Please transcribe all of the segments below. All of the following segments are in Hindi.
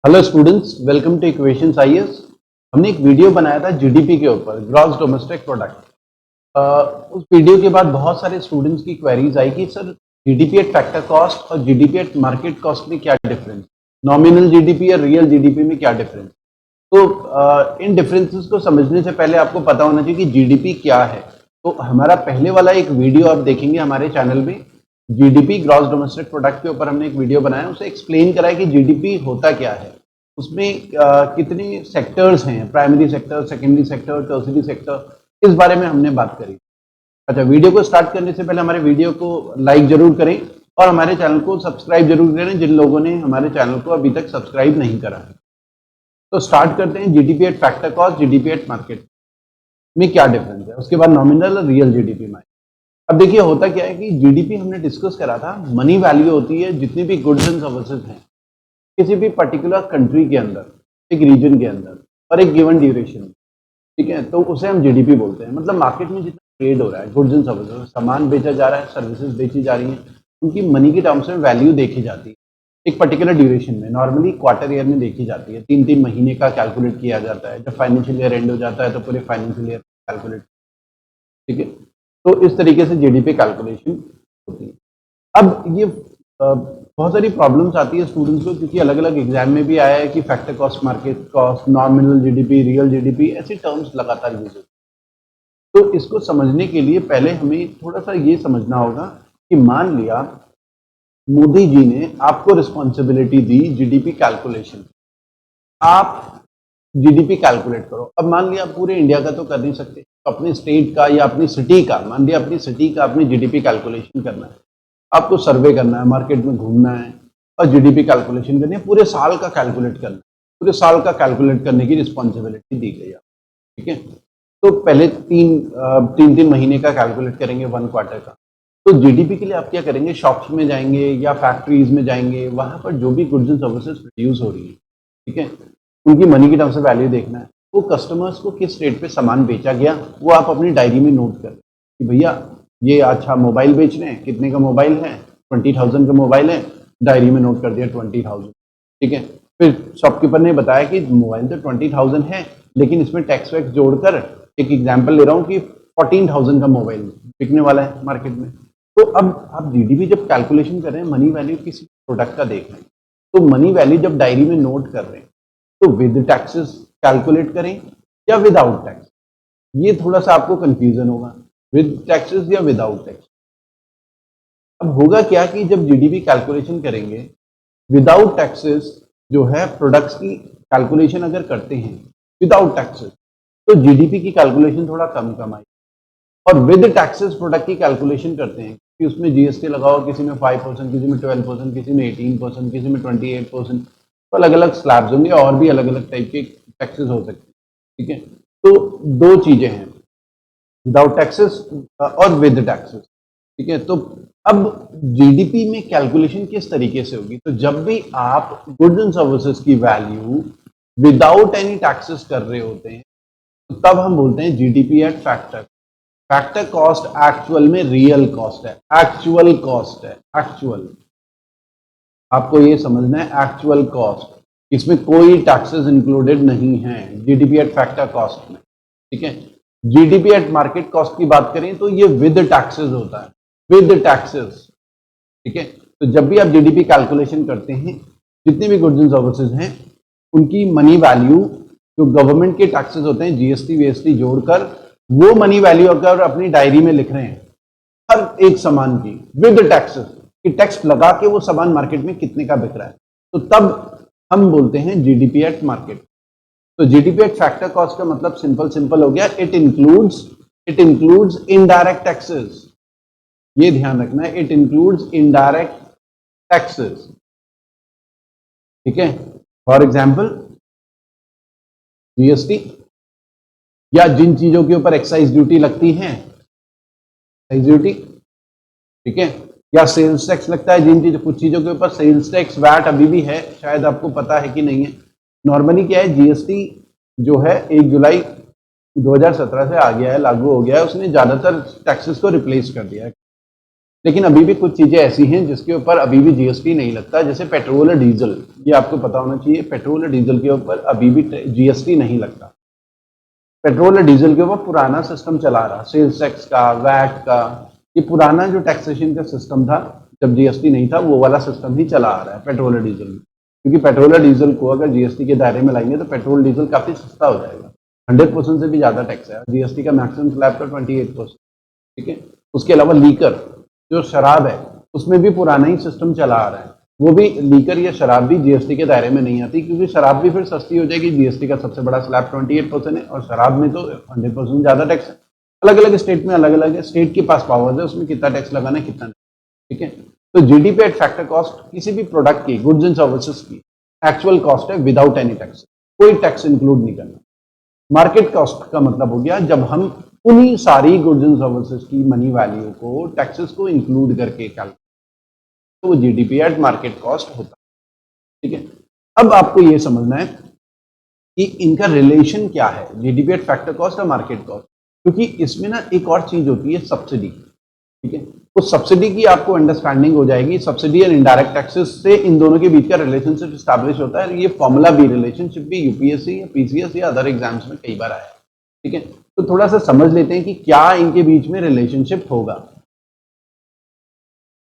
Hello students, welcome two equations IAS. हमने एक वीडियो बनाया था जीडीपी के ऊपर, ग्रॉस डोमेस्टिक प्रोडक्ट। उस वीडियो के बाद बहुत सारे स्टूडेंट्स की क्वेरीज आई कि sir GDP at factor cost और जीडीपी एट मार्केट कॉस्ट में क्या डिफरेंस, नॉमिनल जीडीपी और रियल जीडीपी में क्या डिफरेंस। तो इन डिफरेंसेस को समझने से पहले आपको पता होना चाहिए कि जीडीपी क्या है। तो हमारा पहले वाला एक वीडियो आप देखेंगे हमारे चैनल में, जीडीपी ग्रॉस डोमेस्टिक प्रोडक्ट के ऊपर हमने एक वीडियो बनाया, उसे एक्सप्लेन करा है कि जीडीपी होता क्या है, उसमें कितने सेक्टर्स हैं, primary sector, secondary sector, tertiary sector, इस बारे में हमने बात करी। अच्छा, वीडियो को स्टार्ट करने से पहले हमारे वीडियो को लाइक जरूर करें और हमारे चैनल को सब्सक्राइब जरूर करें जिन लोगों ने हमारे चैनल को अभी तक सब्सक्राइब नहीं करा है। तो स्टार्ट करते हैं। GDP at factor cost, GDP at market में क्या डिफरेंस है, उसके बाद नॉमिनल और रियल जीडीपी में। अब देखिए होता क्या है कि जीडीपी हमने डिस्कस करा था, मनी वैल्यू होती है जितनी भी गुड्स एंड सर्विसेज हैं किसी भी पर्टिकुलर कंट्री के अंदर, एक रीजन के अंदर और एक गिवन ड्यूरेशन, ठीक है, तो उसे हम जीडीपी बोलते हैं। मतलब मार्केट में जितना ट्रेड हो रहा है, गुड्स एंड सर्विसेज, सामान बेचा जा रहा है, सर्विसेज बेची जा रही हैं, उनकी मनी के टर्म्स में वैल्यू देखी जाती है एक पर्टिकुलर ड्यूरेशन में। नॉर्मली क्वार्टर ईयर में देखी जाती है, 3-3 महीने का कैलकुलेट किया जाता है। जब फाइनेंशियल ईयर एंड हो जाता है तो पूरे फाइनेंशियल ईयर कैलकुलेट, ठीक है। तो इस तरीके से जीडीपी कैलकुलेशन होती है। अब ये बहुत सारी प्रॉब्लम्स आती है स्टूडेंट्स को, क्योंकि अलग अलग एग्जाम में भी आया है कि factor cost, market cost, nominal GDP, real GDP, ऐसे टर्म्स लगातार यूज होते हैं। तो इसको समझने के लिए पहले हमें थोड़ा सा ये समझना होगा कि मान लिया मोदी जी ने आपको रिस्पॉन्सिबिलिटी दी जीडीपी कैलकुलेशन, आप जीडीपी कैलकुलेट करो। अब मान लिया पूरे इंडिया का तो कर नहीं सकते, तो अपने स्टेट का या अपनी सिटी का, मान लिया अपनी सिटी का अपनी जीडीपी कैलकुलेशन करना है। आपको सर्वे करना है, मार्केट में घूमना है और जीडीपी कैलकुलेशन करनी है, पूरे साल का कैलकुलेट करना है। पूरे साल का कैलकुलेट करने की रिस्पॉन्सिबिलिटी दी गई है, ठीक है। तो पहले तीन तीन महीने का कैलकुलेट करेंगे, 1 क्वार्टर का। तो जीडीपी के लिए आप क्या करेंगे, शॉप्स में जाएंगे या फैक्ट्रीज में जाएंगे, वहां पर जो भी गुड्स एंड सर्विसेज प्रोड्यूस हो रही है, ठीक है, उनकी मनी की टर्म से वैल्यू देखना है। वो कस्टमर्स को किस रेट पे सामान बेचा गया वो आप अपनी डायरी में नोट करें कि भैया ये अच्छा मोबाइल बेच रहे हैं, कितने का मोबाइल है, 20,000 का मोबाइल है, डायरी में नोट कर दिया 20,000, ठीक है। फिर शॉपकीपर ने बताया कि मोबाइल तो 20,000 है, लेकिन इसमें टैक्स वैक्स जोड़कर, एक एग्जाम्पल ले रहा हूँ, कि 14,000 का मोबाइल बिकने वाला है मार्केट में। तो अब आप जीडीपी जब कैलकुलेशन कर रहे हैं, मनी वैल्यू किसी प्रोडक्ट का देख रहे हैं, तो मनी वैल्यू जब डायरी में नोट कर रहे हैं तो विद टैक्सेस कैलकुलेट करें या विदाउट टैक्स, ये थोड़ा सा आपको कंफ्यूजन होगा, विद टैक्सेस या विदाउट टैक्स। अब होगा क्या कि जब जीडीपी कैलकुलेशन करेंगे विदाउट टैक्सेस, जो है प्रोडक्ट्स की कैलकुलेशन अगर करते हैं विदाउट टैक्सेस, तो जीडीपी की कैलकुलेशन थोड़ा कम कम आई। और विद टैक्सेस प्रोडक्ट की कैलकुलेशन करते हैं कि उसमें जीएसटी लगाओ, किसी में 5%, किसी में 12%, किसी में 18%, किसी में 28%, तो अलग अलग स्लैब्स होंगे और भी अलग अलग टाइप के टैक्सेस हो सकते हैं, ठीक है। तो दो चीजें हैं, विदाउट टैक्सेस और विद टैक्सेस, ठीक है। तो अब जीडीपी में कैलकुलेशन किस तरीके से होगी, तो जब भी आप गुड्स एंड सर्विसेज की वैल्यू विदाउट एनी टैक्सेस कर रहे होते हैं, तो तब हम बोलते हैं GDP at factor. Factor cost actual में रियल कॉस्ट है, एक्चुअल कॉस्ट है, एक्चुअल, आपको ये समझना है, एक्चुअल कॉस्ट, इसमें कोई टैक्सेस इंक्लूडेड नहीं है जीडीपी एट फैक्टर कॉस्ट में, ठीक है। जीडीपी एट मार्केट कॉस्ट की बात करें तो ये विद टैक्सेस होता है, विद टैक्सेस, ठीक है। तो जब भी आप जीडीपी कैलकुलेशन करते हैं, जितने भी गुड्स एंड सर्विसेज हैं उनकी मनी वैल्यू, जो गवर्नमेंट के टैक्सेस होते हैं, जीएसटी वीएसटी जोड़कर, वो मनी वैल्यू अगर अपनी डायरी में लिख रहे हैं हर एक सामान की विद टैक्सेस, कि टैक्स लगा के वो सामान मार्केट में कितने का बिक रहा है, तो तब हम बोलते हैं जीडीपी एट मार्केट। तो जीडीपी एट फैक्टर कॉस्ट का मतलब सिंपल हो गया, इट इंक्लूड्स इनडायरेक्ट टैक्सेस, ये ध्यान रखना है, इट इंक्लूड्स इनडायरेक्ट टैक्सेस, ठीक है। फॉर एग्जाम्पल जीएसटी, या जिन चीजों के ऊपर एक्साइज ड्यूटी लगती है, एक्साइज ड्यूटी, ठीक है, या सेल्स टैक्स लगता है, जिन चीजों, कुछ चीजों के ऊपर सेल्स टैक्स, वैट अभी भी है, शायद आपको पता है कि नहीं है। नॉर्मली क्या है, जीएसटी जो है 1 जुलाई 2017 से आ गया है, लागू हो गया है, उसने ज्यादातर टैक्सेस को रिप्लेस कर दिया है। लेकिन अभी भी कुछ चीजें ऐसी हैं जिसके ऊपर अभी भी जीएसटी नहीं लगता, जैसे पेट्रोल और डीजल। ये आपको पता होना चाहिए, पेट्रोल और डीजल के ऊपर अभी भी जीएसटी नहीं लगता। पेट्रोल और डीजल के ऊपर पुराना सिस्टम चला रहा, सेल्स टैक्स का, वैट का, ये पुराना जो टैक्सेशन का सिस्टम था जब जीएसटी नहीं था, वो वाला सिस्टम ही चला आ रहा है पेट्रोल और डीजल में। क्योंकि पेट्रोल और डीजल को अगर जीएसटी के दायरे में लाएंगे तो पेट्रोल डीजल काफी सस्ता हो जाएगा। 100% से भी ज्यादा टैक्स है, जीएसटी का मैक्सिमम स्लैब का 28%। ठीक है, उसके अलावा लीकर जो शराब है उसमें भी पुराना ही सिस्टम चला आ रहा है, वो भी लीकर या शराब भी जीएसटी के दायरे में नहीं आती, क्योंकि शराब भी फिर सस्ती हो जाएगी। जीएसटी का सबसे बड़ा स्लैब 28% है और शराब में तो 100% ज्यादा टैक्स है। अलग अलग स्टेट में अलग अलग है, स्टेट के पास पावर्स है उसमें कितना टैक्स लगाना है कितना नहीं। ठीक है, तो जीडीपी एट फैक्टर कॉस्ट किसी भी प्रोडक्ट की, गुड्स एंड सर्विसेज की एक्चुअल कॉस्ट है विदाउट एनी टैक्स, कोई टैक्स इंक्लूड नहीं करना। मार्केट कॉस्ट का मतलब हो गया जब हम उन्हीं सारी गुड्स एंड सर्विसेज की मनी वैल्यू को, टैक्सेस को इंक्लूड करके कैलकुलेट, तो वो जीडीपी एट मार्केट कॉस्ट होता है। ठीक है, अब आपको ये समझना है कि इनका रिलेशन क्या है, जीडीपी एट फैक्टर कॉस्ट और मार्केट कॉस्ट, क्योंकि इसमें ना एक और चीज होती है, सब्सिडी। ठीक है, तो सब्सिडी की आपको अंडरस्टैंडिंग हो जाएगी। सब्सिडी और इनडायरेक्ट टैक्सेस से इन दोनों के बीच का रिलेशनशिप स्टैब्लिश होता है। ये फॉर्मूला भी, रिलेशनशिप भी यूपीएससी या पीसीएस या अदर एग्जाम्स में कई बार आया है। ठीक है, तो थोड़ा सा समझ लेते हैं कि क्या इनके बीच में रिलेशनशिप होगा।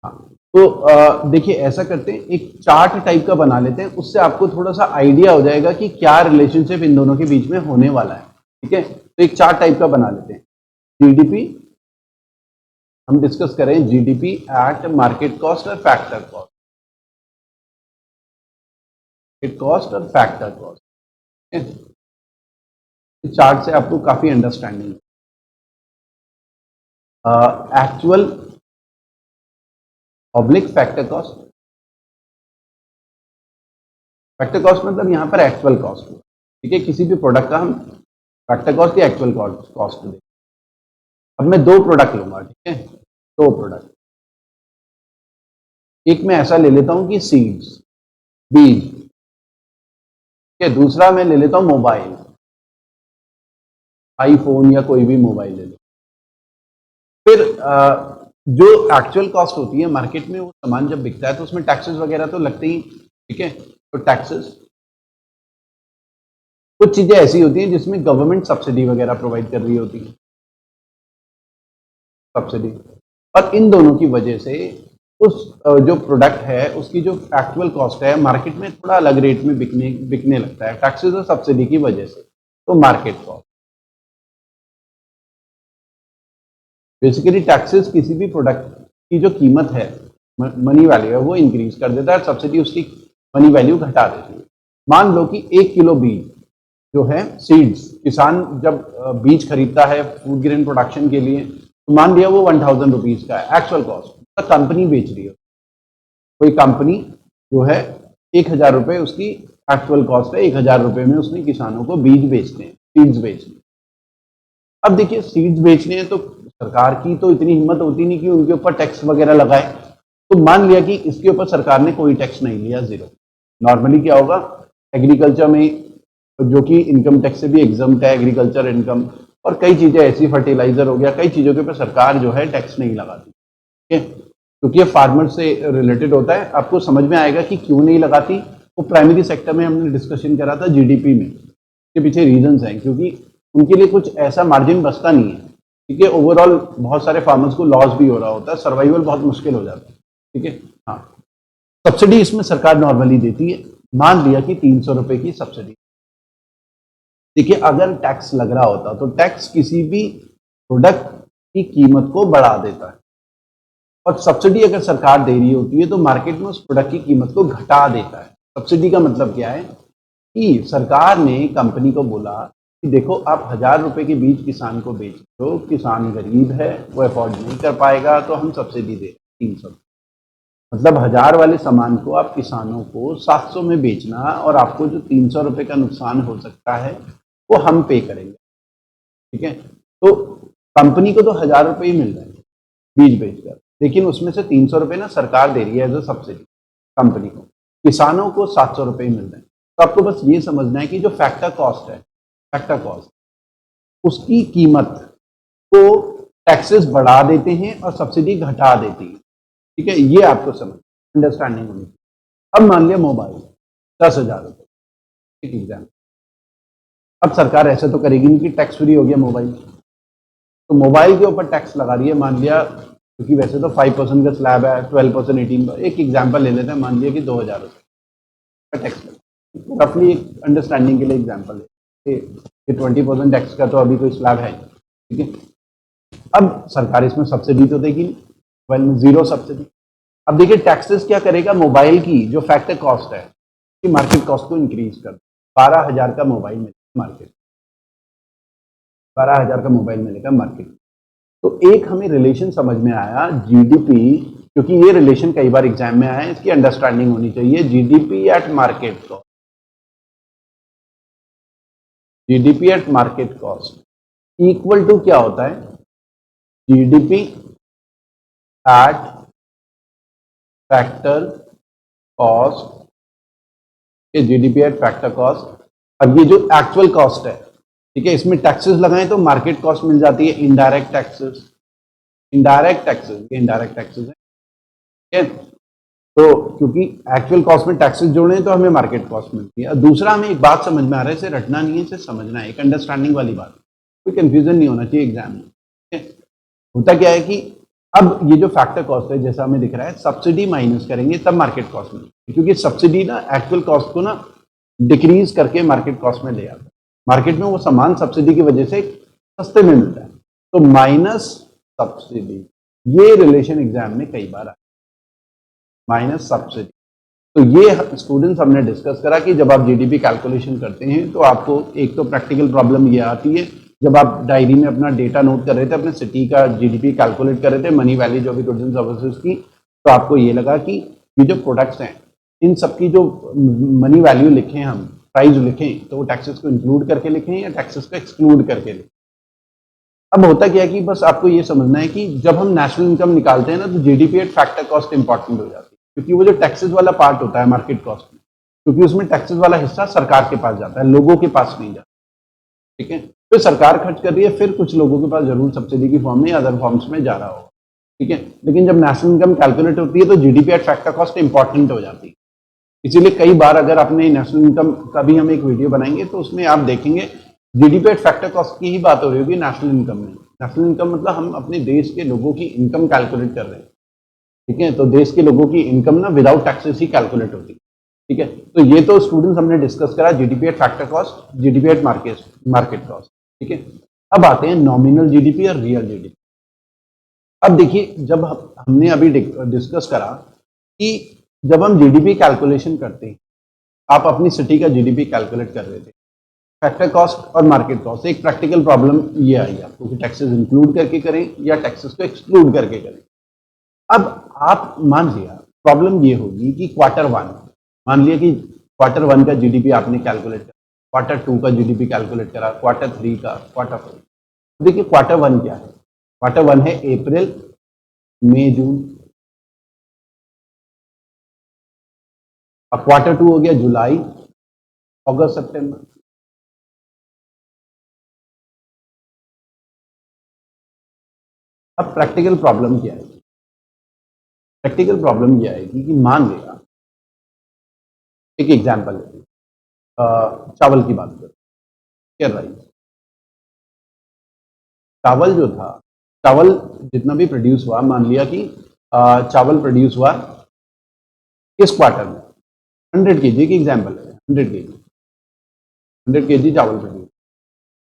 हाँ, तो देखिए ऐसा करते हैं, एक चार्ट टाइप का बना लेते हैं, उससे आपको थोड़ा सा आइडिया हो जाएगा कि क्या रिलेशनशिप इन दोनों के बीच में होने वाला है। ठीक है, तो एक चार्ट टाइप का बना लेते हैं। जीडीपी, हम डिस्कस करें जीडीपी एट मार्केट कॉस्ट और फैक्टर कॉस्ट, कॉस्ट और फैक्टर कॉस्ट। चार्ट से आपको काफी understanding. Actual public factor cost, factor cost मतलब यहां पर एक्चुअल कॉस्ट। ठीक है, किसी भी प्रोडक्ट का हम फैक्टर कॉस्ट या एक्चुअल कॉस्ट दें। अब मैं दो प्रोडक्ट लूंगा, ठीक है, दो प्रोडक्ट। एक मैं ऐसा ले लेता हूं कि सीड्स, बीज। ठीक है, दूसरा मैं ले लेता हूं मोबाइल, आईफोन या कोई भी मोबाइल ले लो। फिर जो एक्चुअल कॉस्ट होती है मार्केट में, वो सामान जब बिकता है तो उसमें टैक्सेस वगैरह तो लगते ही। ठीक है, तो टैक्सेस, कुछ चीजें ऐसी होती हैं जिसमें गवर्नमेंट सब्सिडी वगैरह प्रोवाइड कर रही होती है, सब्सिडी। और इन दोनों की वजह से उस जो प्रोडक्ट है उसकी जो एक्चुअल कॉस्ट है मार्केट में थोड़ा अलग रेट में बिकने लगता है, टैक्सेस और सब्सिडी की वजह से। तो मार्केट कॉस्ट, बेसिकली टैक्सेस किसी भी प्रोडक्ट की जो कीमत है, मनी वैल्यू है, वो इंक्रीज कर देता है, सब्सिडी उसकी मनी वैल्यू घटा देती है। मान लो कि 1 किलो बीज जो है, सीड्स, किसान जब बीज खरीदता है फूड ग्रेन प्रोडक्शन के लिए, तो मान लिया वो 1000 रुपीज का है एक्चुअल कॉस्ट, तो कंपनी बेच रही है। कोई कंपनी जो है 1000 रुपये उसकी एक्चुअल कॉस्ट है, 1000 रुपये में उसने किसानों को बीज बेचने हैं, सीड्स बेचने। अब देखिए सीड्स बेचने हैं तो सरकार की तो इतनी हिम्मत होती नहीं कि उनके ऊपर टैक्स वगैरह लगाए। तो मान लिया कि इसके ऊपर सरकार ने कोई टैक्स नहीं लिया, जीरो। नॉर्मली क्या होगा, एग्रीकल्चर में, जो कि इनकम टैक्स से भी एग्जम्प्ट है, एग्रीकल्चर इनकम, और कई चीजें ऐसी, फर्टिलाइजर हो गया, कई चीजों के ऊपर सरकार जो है टैक्स नहीं लगाती। ठीक है, क्योंकि ये फार्मर से रिलेटेड होता है। आपको समझ में आएगा कि क्यों नहीं लगाती। वो प्राइमरी सेक्टर में हमने डिस्कशन करा था जीडीपी में, इसके पीछे रीजंस हैं, क्योंकि उनके लिए कुछ ऐसा मार्जिन बचता नहीं है। ठीक है, ओवरऑल बहुत सारे फार्मर्स को लॉस भी हो रहा होता है, सर्वाइवल बहुत मुश्किल हो जाता है। ठीक है, हाँ, सब्सिडी इसमें सरकार नॉर्मली देती है। मान लिया कि 300 रुपए की सब्सिडी। देखिए अगर टैक्स लग रहा होता तो टैक्स किसी भी प्रोडक्ट की कीमत को बढ़ा देता है, और सब्सिडी अगर सरकार दे रही होती है तो मार्केट में उस प्रोडक्ट की कीमत को घटा देता है। सब्सिडी का मतलब क्या है कि सरकार ने कंपनी को बोला कि देखो आप 1000 रुपए के बीज किसान को बेच दो, किसान गरीब है, वो अफोर्ड नहीं कर पाएगा, तो हम सब्सिडी दे 300। मतलब 1000 वाले सामान को आप किसानों को 700 में बेचना, और आपको जो 300 रुपए का नुकसान हो सकता है वो हम पे करेंगे। ठीक है, तो कंपनी को तो 1000 रुपए ही मिल रहे हैं बीज बेचकर, लेकिन उसमें से 300 रुपए ना सरकार दे रही है एज अ सब्सिडी कंपनी को, किसानों को 700 रुपए ही मिल रहे हैं। तो आपको बस ये समझना है कि जो फैक्टर कॉस्ट है, फैक्टर कॉस्ट, उसकी कीमत को टैक्सेस बढ़ा देते हैं और सब्सिडी घटा देती है। ठीक है, ये आपको समझ अंडरस्टैंडिंग होनी चाहिए। अब मान लिया मोबाइल 10,000 रुपये, एक एग्जाम्पल। अब सरकार ऐसे तो करेगी नहीं कि टैक्स फ्री हो गया मोबाइल, तो मोबाइल के ऊपर टैक्स लगा रही है। मान लिया, क्योंकि वैसे तो 5% का स्लैब है, 12%, 18%, एक एग्जाम्पल ले लेते हैं, मान लिया कि 2,000 रुपये का टैक्स लगा। रफली एक अंडरस्टैंडिंग के लिए एग्जाम्पल है कि 20% टैक्स का तो अभी कोई स्लैब है, ठीक है। अब सरकार इसमें सब्सिडी तो देगी नहीं, मोबाइल में जीरो सब्सिडी। अब देखिए टैक्सेस क्या करेगा, मोबाइल की जो फैक्टर कॉस्ट है कि मार्केट कॉस्ट को इंक्रीज कर 12,000 का मोबाइल मिलेगा मार्केट, 12,000 का मोबाइल मिलेगा मार्केट। तो एक हमें रिलेशन समझ में आया जीडीपी, क्योंकि ये रिलेशन कई बार एग्जाम में आया है, इसकी अंडरस्टैंडिंग होनी चाहिए। GDP at market cost, GDP at market cost equal to क्या होता है, GDP at factor cost, GDP at factor cost. अब ये जो एक्चुअल कॉस्ट है, ठीक है, इसमें टैक्सेस लगाएं तो मार्केट कॉस्ट मिल जाती है, इनडायरेक्ट टैक्सेस, इनडायरेक्ट टैक्सेस, ये इनडायरेक्ट टैक्सेस है, ठीक है। तो क्योंकि एक्चुअल कॉस्ट में टैक्सेस जोड़े तो हमें मार्केट कॉस्ट मिलती है। दूसरा, हमें एक बात समझ में आ रहा है, इसे रटना नहीं है, इसे समझना है, एक अंडरस्टैंडिंग वाली बात, कोई कंफ्यूजन नहीं होना चाहिए एग्जाम में, ठीक है। होता क्या है कि अब ये जो फैक्टर कॉस्ट है, जैसा हमें दिख रहा है, सब्सिडी माइनस करेंगे तब मार्केट कॉस्ट मिलती है, क्योंकि सब्सिडी ना एक्चुअल कॉस्ट को ना डिक्रीज करके मार्केट कॉस्ट में ले आता है। मार्केट में वो सामान सब्सिडी की वजह से सस्ते में मिलता है, तो माइनस सब्सिडी, ये रिलेशन एग्जाम में कई बार आया, माइनस सब्सिडी। तो ये स्टूडेंट्स हमने डिस्कस करा कि जब आप जीडीपी कैलकुलेशन करते हैं तो आपको एक तो प्रैक्टिकल प्रॉब्लम ये आती है, जब आप डायरी में अपना डेटा नोट कर रहे थे, अपने सिटी का जीडीपी कैलकुलेट कर रहे थे, मनी वैल्यू जो भी गुड्स एंड सर्विसेज की, तो आपको ये लगा कि ये जो प्रोडक्ट्स हैं, इन सबकी जो मनी वैल्यू लिखें, हम प्राइस लिखें, तो वो टैक्सेस को इंक्लूड करके लिखें या टैक्सेस को एक्सक्लूड करके लिखें। अब होता क्या है कि बस आपको ये समझना है कि जब हम नेशनल इनकम निकालते हैं ना, तो GDP at factor cost important हो जाती है, क्योंकि वो जो टैक्सेस वाला पार्ट होता है मार्केट कॉस्ट में, क्योंकि उसमें टैक्सेस वाला हिस्सा सरकार के पास जाता है, लोगों के पास नहीं जाता, ठीक है। फिर सरकार खर्च कर रही है, फिर कुछ लोगों के पास जरूर सब्सिडी की फॉर्म में या अदर फॉर्म्स में जा रहा होगा, ठीक है। लेकिन जब नेशनल इनकम कैलकुलेट होती है तो GDP at factor cost important हो जाती है। इसीलिए कई बार अगर आपने नेशनल इनकम का भी हम एक वीडियो बनाएंगे तो उसमें आप देखेंगे जीडीपी एट फैक्टर कॉस्ट की ही बात हो रही होगी नेशनल इनकम में। नेशनल इनकम मतलब हम अपने देश के लोगों की इनकम कैलकुलेट कर रहे हैं, ठीक है। तो देश के लोगों की इनकम ना विदाउट टैक्सेस ही कैलकुलेट होती है, ठीक है। तो ये तो स्टूडेंट्स हमने डिस्कस करा, GDP at factor cost, GDP at market cost, ठीक है। अब आते हैं नॉमिनल जीडीपी और रियल जीडीपी। अब देखिए, जब हमने अभी डिस्कस करा कि जब हम जीडीपी कैलकुलेशन करते हैं, आप अपनी सिटी का जीडीपी कैलकुलेट कर रहे थे, फैक्टर कॉस्ट और मार्केट कॉस्ट, एक प्रैक्टिकल प्रॉब्लम ये आई आपको कि टैक्सेस इंक्लूड करके करें या टैक्सेस को एक्सक्लूड करके करें। अब आप मान लिया प्रॉब्लम ये होगी कि क्वार्टर वन, मान लिया कि क्वार्टर वन का जीडीपी आपने कैलकुलेट करा, क्वार्टर टू का जीडीपी कैलकुलेट करा, क्वार्टर थ्री का, क्वार्टर फोर। देखिए क्वार्टर वन क्या है, क्वार्टर वन है अप्रैल, मई, जून। अब क्वार्टर टू हो गया जुलाई, अगस्त, सितंबर। अब प्रैक्टिकल प्रॉब्लम क्या है, प्रैक्टिकल प्रॉब्लम यह आएगी कि मान लिया, एक एग्जांपल लेते हैं, चावल की बात करें, क्या राइस, चावल जो था, चावल जितना भी प्रोड्यूस हुआ, मान लिया कि चावल प्रोड्यूस हुआ इस क्वार्टर में 100 केजी की एग्जांपल है, 100 केजी चावल प्रोड्यूस,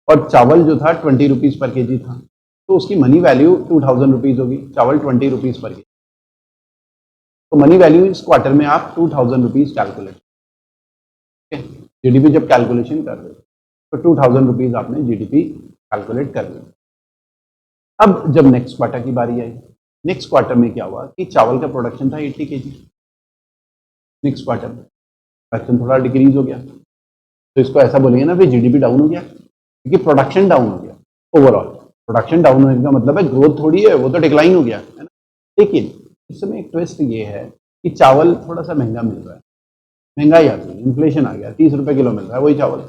और चावल जो था 20 रुपीज पर केजी था, तो उसकी मनी वैल्यू 2000 रुपीज होगी, चावल 20 रुपीज पर केजी। तो मनी वैल्यू इस क्वार्टर में आप 2000 रुपीज कैलकुलेट, जीडीपी जब कैलकुलेशन कर रहे हो तो 2000 रुपीज आपने जीडीपी कैलकुलेट कर लिया। अब जब नेक्स्ट क्वार्टर की बारी आई, नेक्स्ट क्वार्टर में क्या हुआ कि चावल का प्रोडक्शन था 80 केजी, नेक्स्ट क्वार्टर में प्रोडक्शन थोड़ा डिक्रीज हो गया, तो इसको ऐसा बोलेंगे ना फिर जीडीपी डाउन हो गया, क्योंकि प्रोडक्शन डाउन हो गया। ओवरऑल प्रोडक्शन डाउन होने का मतलब है ग्रोथ थोड़ी है, वो तो डिक्लाइन हो गया है ना। लेकिन इस समय एक ट्विस्ट ये है कि चावल थोड़ा सा महंगा मिल रहा है, महंगाई आ गई, इन्फ्लेशन आ गया, 30 रुपए किलो मिल रहा है वही चावल।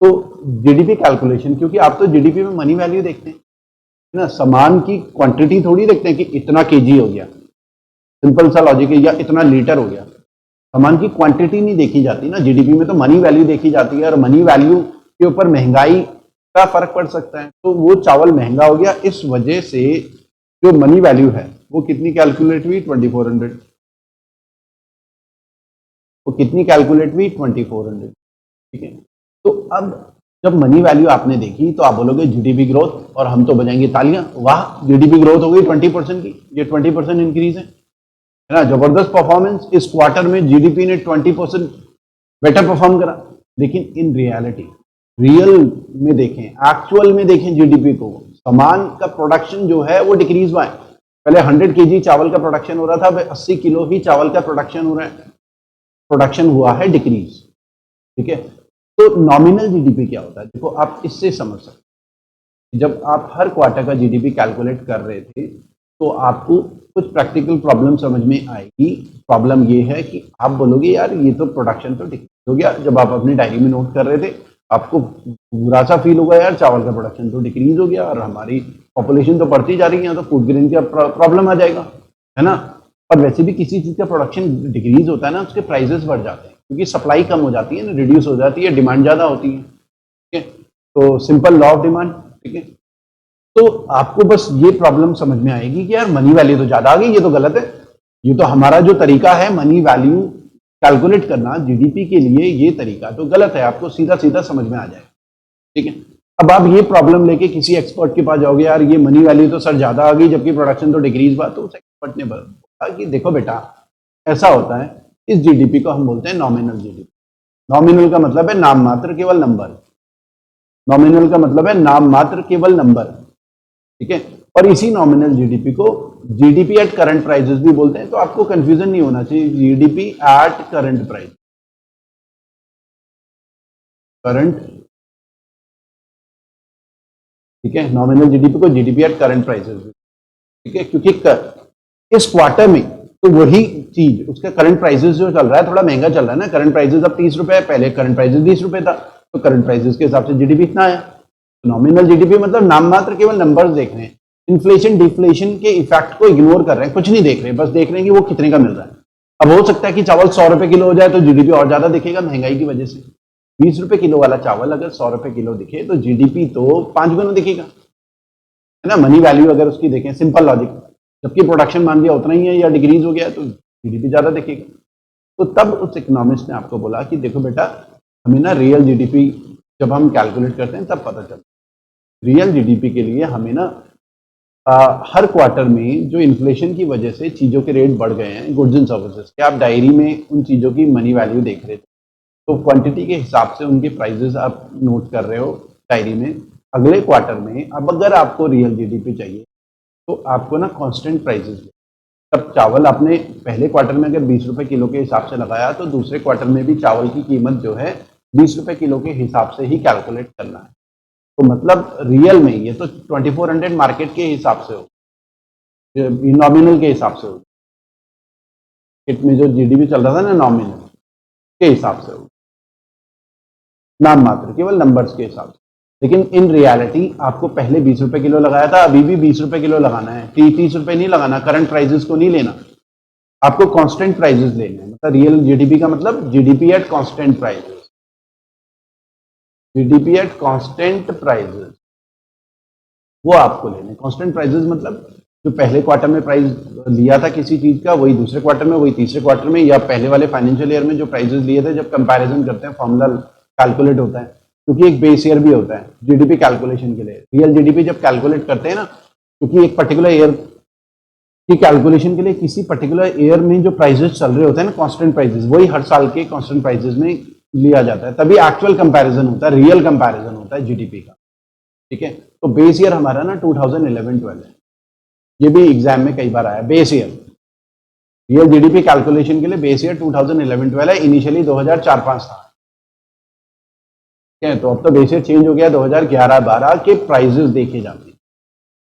तो जीडीपी कैलकुलेशन, क्योंकि आप तो जीडीपी में मनी वैल्यू देखते हैं ना, सामान की क्वांटिटी थोड़ी देखते हैं कि इतना केजी हो गया, सिंपल सा लॉजिक है, या इतना लीटर हो गया। सामान की क्वांटिटी नहीं देखी जाती ना, जीडीपी में तो मनी वैल्यू देखी जाती है, और मनी वैल्यू के ऊपर महंगाई का फर्क पड़ सकता है। तो वो चावल महंगा हो गया, इस वजह से जो मनी वैल्यू है वो कितनी कैलकुलेट हुई, 2400। वो कितनी कैलकुलेट हुई, 2400। ठीक है, तो अब जब मनी वैल्यू आपने देखी तो आप बोलोगे जीडीपी ग्रोथ, और हम तो बजाएंगे तालियां, वाह जीडीपी ग्रोथ हो गई 20% की, ये 20% इंक्रीज है ना, जबरदस्त परफॉर्मेंस। इस क्वार्टर में जीडीपी ने 20% बेटर परफॉर्म करा। लेकिन इन रियलिटी, रियल में देखें, एक्चुअल में देखें जीडीपी को, सामान का प्रोडक्शन जो है वो डिक्रीज हुआ है। पहले 100 केजी चावल का प्रोडक्शन हो रहा था, अब 80 किलो ही चावल का प्रोडक्शन हो रहा है, प्रोडक्शन हुआ है डिक्रीज। ठीक है, तो नॉमिनल जीडीपी क्या होता है, देखो आप इससे समझ सकते हैं। जब आप हर क्वार्टर का जीडीपी कैलकुलेट कर रहे थे तो आपको कुछ प्रैक्टिकल प्रॉब्लम समझ में आएगी। प्रॉब्लम ये है कि आप बोलोगे यार ये तो प्रोडक्शन तो डिक्रीज हो गया। जब आप अपनी डायरी में नोट कर रहे थे आपको बुरा सा फील होगा, यार चावल का प्रोडक्शन तो डिक्रीज हो गया और हमारी पॉपुलेशन तो बढ़ती जा रही है, तो फूड ग्रेन का प्रॉब्लम आ जाएगा, है ना। और वैसे भी किसी चीज का प्रोडक्शन डिक्रीज होता है ना, उसके प्राइसेस बढ़ जाते हैं, क्योंकि सप्लाई कम हो जाती है ना, रिड्यूस हो जाती है, डिमांड ज्यादा होती है। ठीक है, तो सिंपल लॉ ऑफ डिमांड। ठीक है, तो आपको बस ये प्रॉब्लम समझ में आएगी कि यार मनी वैल्यू तो ज्यादा आ गई, ये तो गलत है। ये तो हमारा जो तरीका है मनी वैल्यू कैलकुलेट करना जीडीपी के लिए, ये तरीका तो गलत है, आपको सीधा सीधा समझ में आ जाएगा। ठीक है, अब आप ये प्रॉब्लम लेके किसी एक्सपर्ट के पास जाओगे, यार ये मनी वैल्यू तो सर ज्यादा आ गई जबकि प्रोडक्शन तो डिक्रीज हुआ, तो उस एक्सपर्ट ने बोला कि देखो बेटा ऐसा होता है, इस जीडीपी को हम बोलते हैं नॉमिनल जीडीपी। नॉमिनल का मतलब है नाम मात्र, केवल नंबर। नॉमिनल का मतलब है नाम मात्र, केवल नंबर। ठीक है, और इसी नॉमिनल जीडीपी को जीडीपी एट करंट प्राइसेस भी बोलते हैं। तो आपको कंफ्यूजन नहीं होना चाहिए, GDP at current price, current. ठीक है, नॉमिनल जीडीपी को जीडीपी एट करंट प्राइसेस। ठीक है, क्योंकि इस क्वार्टर में तो वही चीज, उसका करंट प्राइसेस जो चल रहा है थोड़ा महंगा चल रहा है ना। करंट प्राइसेस अब 30 रुपए है, पहले करंट प्राइसेस 20 रुपए था, तो करंट प्राइसेस के हिसाब से जीडीपी इतना है। नॉमिनल जीडीपी मतलब नाम मात्र, केवल नंबर्स देख रहे हैं, इन्फ्लेशन डिफ्लेशन के इफेक्ट को इग्नोर कर रहे हैं, कुछ नहीं देख रहे, बस देख रहे हैं कि वो कितने का मिल रहा है। अब हो सकता है कि चावल 100 रुपए किलो हो जाए तो जीडीपी और ज्यादा दिखेगा महंगाई की वजह से। 20 रुपए किलो वाला चावल अगर 100 रुपए किलो दिखे तो जीडीपी तो 5 गुना दिखेगा, है ना। मनी वैल्यू अगर उसकी देखें, सिंपल लॉजिक, जबकि प्रोडक्शन मान लिया उतना ही है या डिक्रीज हो गया तो जीडीपी ज्यादा दिखेगा। तो तब उस इकोनॉमिस्ट ने आपको बोला कि देखो बेटा, हमें ना रियल जीडीपी जब हम कैलकुलेट करते हैं तब पता चलता है। रियल जीडीपी के लिए हमें ना हर क्वार्टर में जो इन्फ्लेशन की वजह से चीज़ों के रेट बढ़ गए हैं, गुड्स एंड सर्विसेज के, आप डायरी में उन चीज़ों की मनी वैल्यू देख रहे थे, तो क्वांटिटी के हिसाब से उनके प्राइसेस आप नोट कर रहे हो डायरी में। अगले क्वार्टर में अब अगर आपको रियल जीडीपी चाहिए तो आपको ना कांस्टेंट प्राइसेस, तब चावल आपने पहले क्वार्टर में अगर 20 रुपए किलो के हिसाब से लगाया तो दूसरे क्वार्टर में भी चावल की कीमत जो है 20 रुपए किलो के हिसाब से ही कैलकुलेट करना है। तो मतलब रियल में ये तो 2400 मार्केट के हिसाब से हो, नॉमिनल के हिसाब से हो, मार्केट में जो जीडीपी चल रहा था ना नॉमिनल के हिसाब से हो, नाम मात्र, केवल नंबर्स के हिसाब से। लेकिन इन रियलिटी आपको पहले 20 रुपए किलो लगाया था, अभी भी 20 रुपए किलो लगाना है, 30 रुपए नहीं लगाना, करंट प्राइसेस को नहीं लेना, आपको कांस्टेंट प्राइसेस लेने हैं। मतलब रियल जीडीपी का मतलब GDP at constant prices, GDP at constant prices, वो आपको लेने। कांस्टेंट प्राइसेस मतलब जो पहले क्वार्टर में प्राइस लिया था किसी चीज का, वही दूसरे क्वार्टर में, वही तीसरे क्वार्टर में, या पहले वाले फाइनेंशियल ईयर में जो प्राइसेस लिए थे, जब कंपैरिजन करते हैं फॉर्मूला कैलकुलेट होता है, क्योंकि एक बेस ईयर भी होता है जीडीपी कैलकुलेशन के लिए। रियल जीडीपी जब कैलकुलेट करते हैं ना, क्योंकि एक पर्टिकुलर ईयर की कैलकुलेशन के लिए किसी पर्टिकुलर ईयर में जो प्राइसेस चल रहे होते हैं ना, कांस्टेंट प्राइसेस, वही हर साल के कांस्टेंट प्राइसेस में लिया जाता है, तभी एक्चुअल कंपैरिजन होता है, रियल कंपैरिजन होता है जीडीपी का। ठीक है, तो बेस ईयर हमारा ना 2011-12 है, ये भी एग्जाम में कई बार आया। Base year real GDP calculation के लिए बेस ईयर 2011-12 है, इनिशियली 2004-5 था। ठीक है, तो अब तो बेस ईयर चेंज हो गया, 2011-12 के प्राइसेस देखे जाते हैं।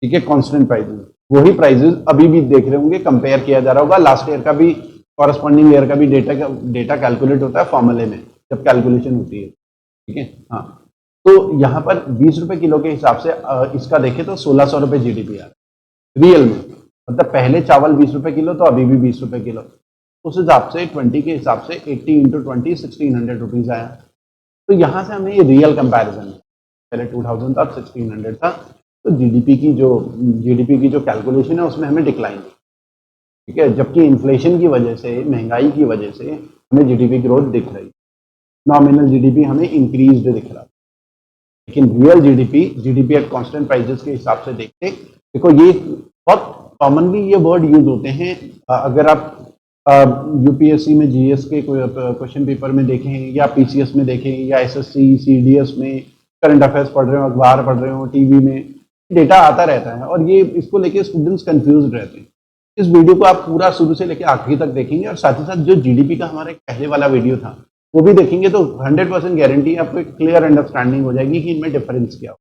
ठीक है, कांस्टेंट प्राइसेस, वही प्राइसेस अभी भी देख रहे होंगे, कंपेयर किया जा रहा होगा, लास्ट ईयर का भी, कॉरस्पॉन्डिंग ईयर का भी डेटा कैलकुलेट होता है फॉर्मूले में जब कैलकुलेशन होती है। ठीक है, हाँ, तो यहाँ पर 20 रुपए किलो के हिसाब से इसका देखें तो 1600 रुपए जीडीपी आ रहा है रियल में। मतलब पहले चावल 20 रुपए किलो तो अभी भी 20 रुपए किलो, उस हिसाब से 20 के हिसाब से 80 इंटू 20 1600 रुपीज आया। तो यहाँ से हमें ये रियल कंपैरिजन है, पहले 2000 था 1600 था, तो जीडीपी की जो कैलकुलेशन है उसमें हमें डिक्लाइन, ठीक है, जबकि इन्फ्लेशन की वजह से, महंगाई की वजह से हमें जीडीपी ग्रोथ दिख रही, नॉमिनल जीडीपी हमें इंक्रीज्ड दिख रहा, लेकिन real GDP at constant prices के हिसाब से देखो ये बहुत कॉमनली ये वर्ड यूज होते हैं। अगर आप यूपीएससी में जीएस के क्वेश्चन पेपर में देखें या पीसीएस में देखें या एसएससी सीडीएस में करंट अफेयर्स पढ़ रहे हो, अखबार पढ़ रहे हो, टीवी में डेटा आता रहता है और ये इसको लेके स्टूडेंट्स कंफ्यूज रहते हैं। इस वीडियो को आप पूरा शुरू से लेकर आखिरी तक देखेंगे और साथ ही साथ जो जीडीपी का हमारा पहले वाला वीडियो था वो भी देखेंगे तो 100% गारंटी आपको एक क्लियर अंडरस्टैंडिंग हो जाएगी कि इनमें डिफरेंस क्या हो,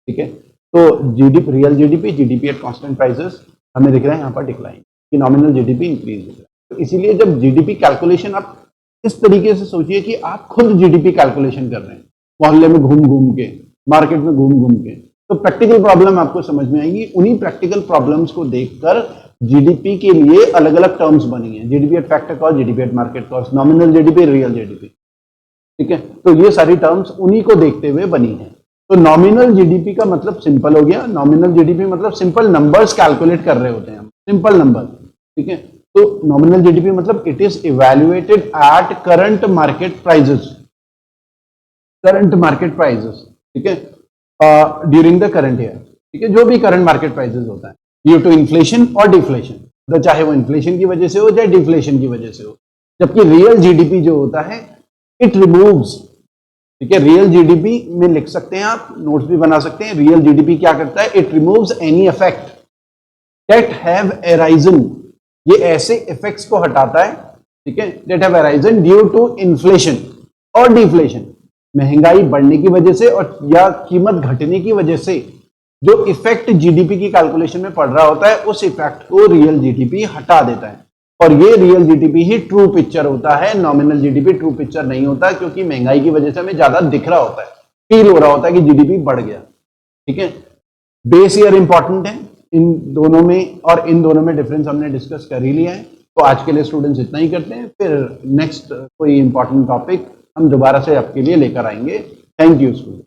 ठीक है। तो real GDP at constant prices हमें दिख रहा है यहाँ पर डिक्लाइन, कि नॉमिनल जीडीपी इंक्रीज दिख रहा है। तो इसीलिए जब जीडीपी कैलकुलेशन आप इस तरीके से सोचिए कि आप खुद जीडीपी कैलकुलेशन कर रहे हैं, मोहल्ले में घूम घूम के, मार्केट में घूम घूम के, तो प्रैक्टिकल प्रॉब्लम आपको समझ में आएगी। उन्हीं प्रैक्टिकल प्रॉब्लम्स को देखकर जीडीपी के लिए अलग अलग टर्म्स बनी है, GDP at factor cost, GDP at market cost, nominal GDP, real GDP, ठीक है। तो ये सारी टर्म्स उन्हीं को देखते हुए बनी है। तो नॉमिनल जीडीपी का मतलब सिंपल हो गया, नॉमिनल जीडीपी मतलब सिंपल नंबर्स कैलकुलेट कर रहे होते हैं हम, सिंपल नंबर, ठीक है। तो नॉमिनल जीडीपी मतलब it is evaluated at current market prices, ठीक है, ड्यूरिंग द करंट ईयर, ठीक है, जो भी करंट मार्केट प्राइसेस होता है ड्यू टू इन्फ्लेशन और डिफ्लेशन, तो चाहे वो इन्फ्लेशन की वजह से हो चाहे डिफ्लेशन की वजह से हो। जबकि रियल जीडीपी जो होता है इट रिमूव्स, ठीक है, रियल जीडीपी में लिख सकते हैं आप, नोट्स भी बना सकते हैं। रियल जीडीपी क्या करता है, it removes any effect that have arisen, ये ऐसे इफेक्ट्स को हटाता है, ठीक है, that have arisen due to inflation और डिफ्लेशन, महंगाई बढ़ने की वजह से और या कीमत घटने की वजह से जो इफेक्ट जीडीपी की कैलकुलेशन में पड़ रहा होता है उस इफेक्ट को रियल जीडीपी हटा देता है। और ये रियल जीडीपी ही ट्रू पिक्चर होता है, नॉमिनल जीडीपी ट्रू पिक्चर नहीं होता, क्योंकि महंगाई की वजह से हमें ज्यादा दिख रहा होता है, फील हो रहा होता है कि जीडीपी बढ़ गया, ठीक है। बेस ईयर इंपॉर्टेंट है इन दोनों में, और इन दोनों में डिफरेंस हमने डिस्कस कर ही लिया है। तो आज के लिए स्टूडेंट्स इतना ही करते हैं, फिर नेक्स्ट कोई इंपॉर्टेंट टॉपिक हम दोबारा से आपके लिए लेकर आएंगे। Thank you student.